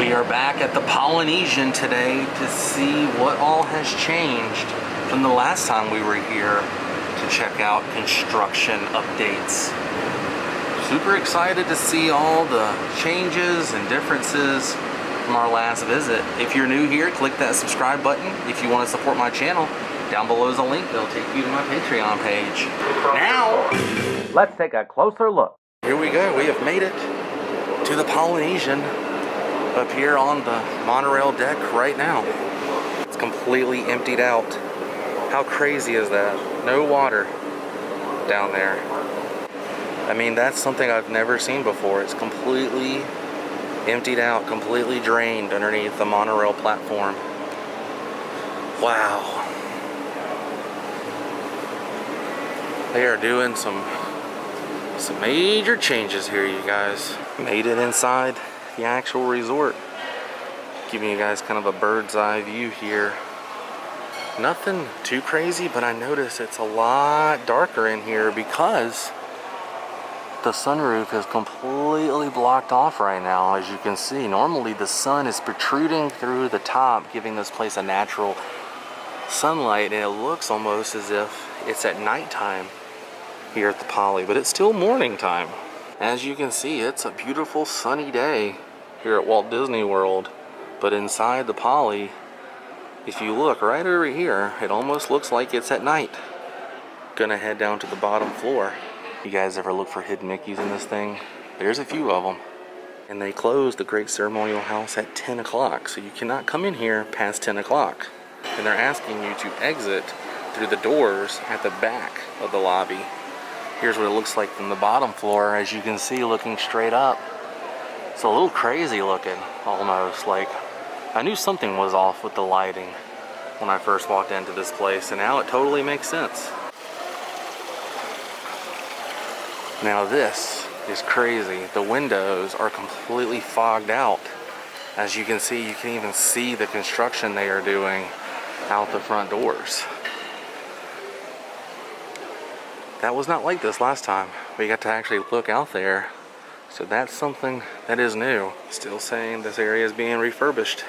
We are back at the Polynesian today to see what all has changed from the last time we were here to check out construction updates. Super excited to see all the changes and differences from our last visit. If you're new here, click that subscribe button. If you want to support my channel, down below is a link that'll take you to my Patreon page. Now, let's take a closer look. Here we go, we have made it to the Polynesian up here on the monorail deck right now. It's completely emptied out. How crazy is that? No water down there. I mean, that's something I've never seen before. It's completely emptied out, completely drained underneath the monorail platform. Wow. They are doing some major changes here, you guys. Made it inside the actual resort. Giving you guys kind of a bird's eye view here. Nothing too crazy, but I notice it's a lot darker in here because the sunroof is completely blocked off right now. As you can see, normally the sun is protruding through the top, giving this place a natural sunlight, and it looks almost as if it's at nighttime here at the Poly, but it's still morning time. As you can see, it's a beautiful sunny day here at Walt Disney World, but inside the Poly, if you look right over here, it almost looks like it's at night. Gonna head down to the bottom floor. You guys ever look for hidden Mickeys in this thing? There's a few of them. And they close the Great Ceremonial House at 10 o'clock, so you cannot come in here past 10 o'clock. And they're asking you to exit through the doors at the back of the lobby. Here's what it looks like from the bottom floor. As you can see, looking straight up, it's a little crazy looking, almost. Like, I knew something was off with the lighting when I first walked into this place, and now it totally makes sense. Now this is crazy. The windows are completely fogged out. As you can see, you can even see the construction they are doing out the front doors. That was not like this last time. We got to actually look out there. So that's something that is new. Still saying this area is being refurbished.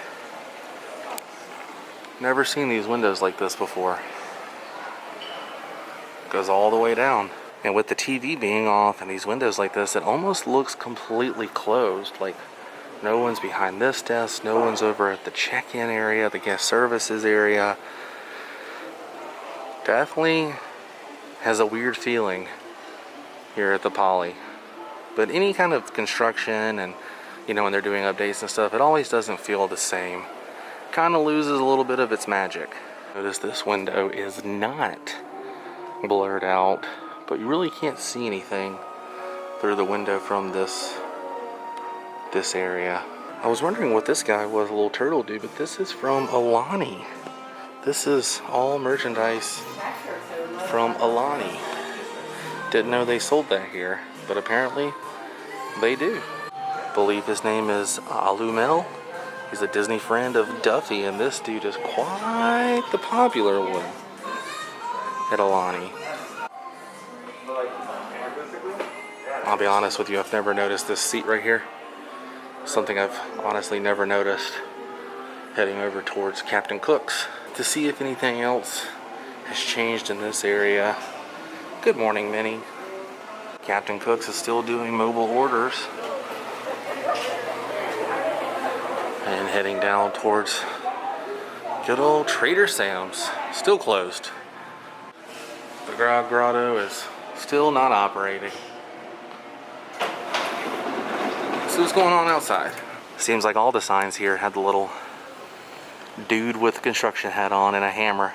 Never seen these windows like this before. Goes all the way down. And with the TV being off and these windows like this, it almost looks completely closed. Like no one's behind this desk, no one's over at the check-in area, the guest services area. Definitely has a weird feeling here at the Poly. But any kind of construction and, you know, when they're doing updates and stuff, it always doesn't feel the same. Kind of loses a little bit of its magic. Notice this window is not blurred out, but you really can't see anything through the window from this area. I was wondering what this guy was, a little turtle dude, but this is from Aulani. This is all merchandise from Aulani. Didn't know they sold that here, but apparently they do. Believe his name is Alumel. He's a Disney friend of Duffy, and this dude is quite the popular one at Aulani. I'll be honest with you, I've never noticed this seat right here. Something I've honestly never noticed. Heading over towards Captain Cook's to see if anything else has changed in this area. Good morning, Minnie. Captain Cook's is still doing mobile orders. And heading down towards good old Trader Sam's. Still closed. The Grog Grotto is still not operating. So what's going on outside? Seems like all the signs here had the little dude with a construction hat on and a hammer.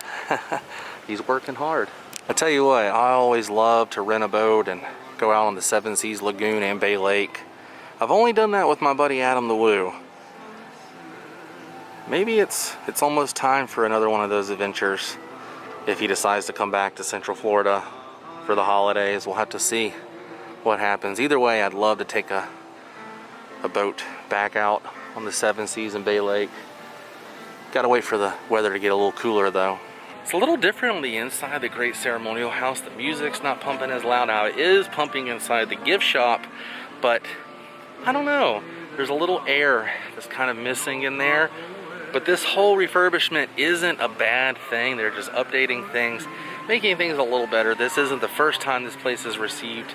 He's working hard. I tell you what, I always love to rent a boat and go out on the Seven Seas Lagoon and Bay Lake. I've only done that with my buddy Adam the Woo. Maybe it's almost time for another one of those adventures. If he decides to come back to Central Florida for the holidays, we'll have to see what happens. Either way, I'd love to take a boat back out on the Seven Seas and Bay Lake. Gotta wait for the weather to get a little cooler though. It's a little different on the inside of the Great Ceremonial House. The music's not pumping as loud. Now it is pumping inside the gift shop, but I don't know. there's a little air that's kind of missing in there. But this whole refurbishment isn't a bad thing. They're just updating things, making things a little better. This isn't the first time this place has received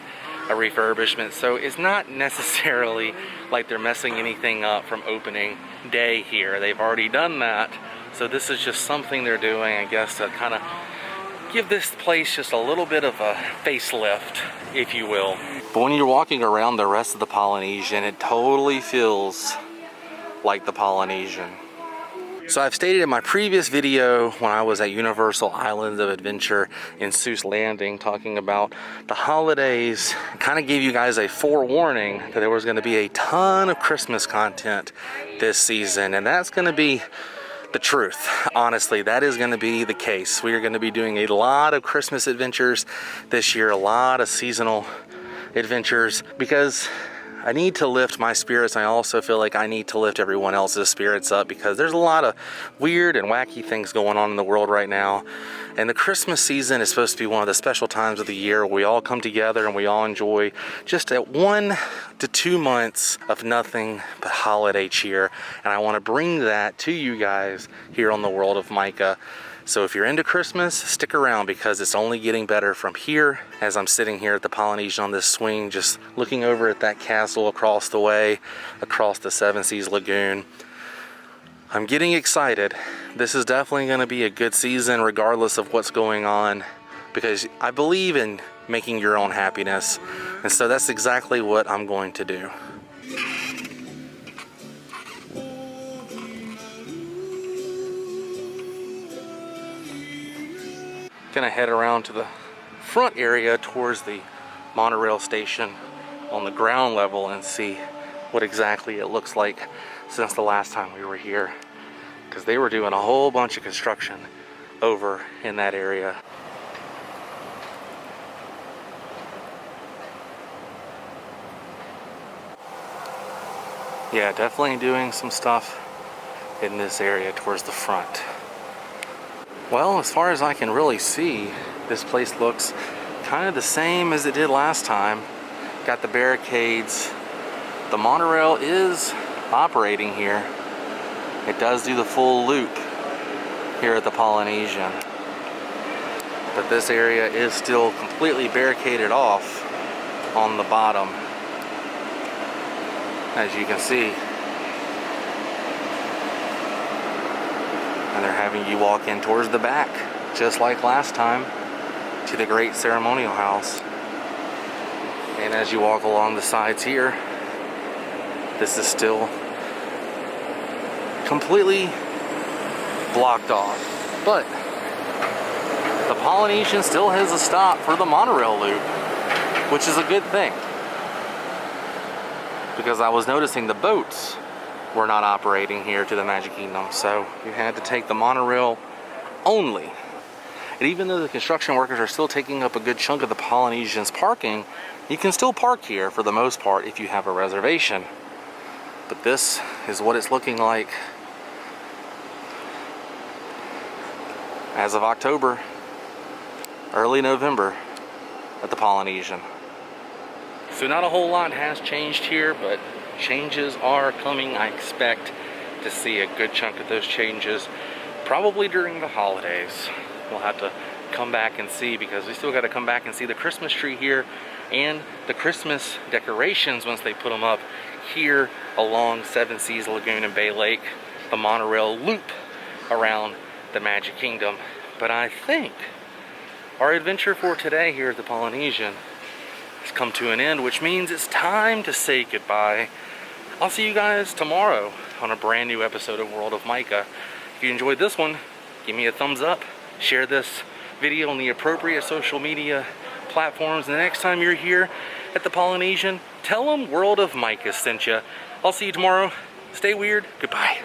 a refurbishment, so it's not necessarily like they're messing anything up from opening day here. They've already done that, so this is just something they're doing, I guess, to kind of give this place just a little bit of a facelift, if you will. But when you're walking around the rest of the Polynesian, it totally feels like the Polynesian. So I've stated in my previous video when I was at Universal Islands of Adventure in Seuss Landing talking about the holidays, kind of gave you guys a forewarning that there was going to be a ton of Christmas content this season, and that's going to be the truth. Honestly, that is going to be the case. We are going to be doing a lot of Christmas adventures this year, a lot of seasonal adventures, because I need to lift my spirits. I also feel like I need to lift everyone else's spirits up, because there's a lot of weird and wacky things going on in the world right now. And the Christmas season is supposed to be one of the special times of the year where we all come together and we all enjoy just 1 to 2 months of nothing but holiday cheer. And I want to bring that to you guys here on the World of Micah. So if you're into Christmas, stick around, because it's only getting better from here. As I'm sitting here at the Polynesian on this swing, just looking over at that castle across the way, across the Seven Seas Lagoon, I'm getting excited. This is definitely going to be a good season regardless of what's going on, because I believe in making your own happiness. And so that's exactly what I'm going to do. Gonna head around to the front area towards the monorail station on the ground level and see what exactly it looks like since the last time we were here, because they were doing a whole bunch of construction over in that area. Yeah, definitely doing some stuff in this area towards the front. Well, as far as I can really see, this place looks kind of the same as it did last time. Got the barricades. The monorail is operating here. It does do the full loop here at the Polynesian. But this area is still completely barricaded off on the bottom, as you can see. And they're having you walk in towards the back, just like last time, to the great ceremonial house. And as you walk along the sides here, this is still completely blocked off. But the Polynesian still has a stop for the monorail loop, which is a good thing, because I was noticing the boats were not operating here to the Magic Kingdom, so you had to take the monorail only. And even though the construction workers are still taking up a good chunk of the Polynesian's parking, you can still park here for the most part if you have a reservation. But this is what it's looking like as of October, early November at the Polynesian. So not a whole lot has changed here, but changes are coming. I expect to see a good chunk of those changes probably during the holidays. We'll have to come back and see, because we still got to come back and see the Christmas tree here and the Christmas decorations once they put them up here along Seven Seas Lagoon and Bay Lake, the monorail loop around the Magic Kingdom. But I think our adventure for today here at the Polynesian has come to an end, which means it's time to say goodbye. I'll see you guys tomorrow on a brand new episode of World of Micah. If you enjoyed this one, give me a thumbs up, share this video on the appropriate social media platforms, and the next time you're here at the Polynesian, tell them World of Micah sent you. I'll see you tomorrow. Stay weird. Goodbye.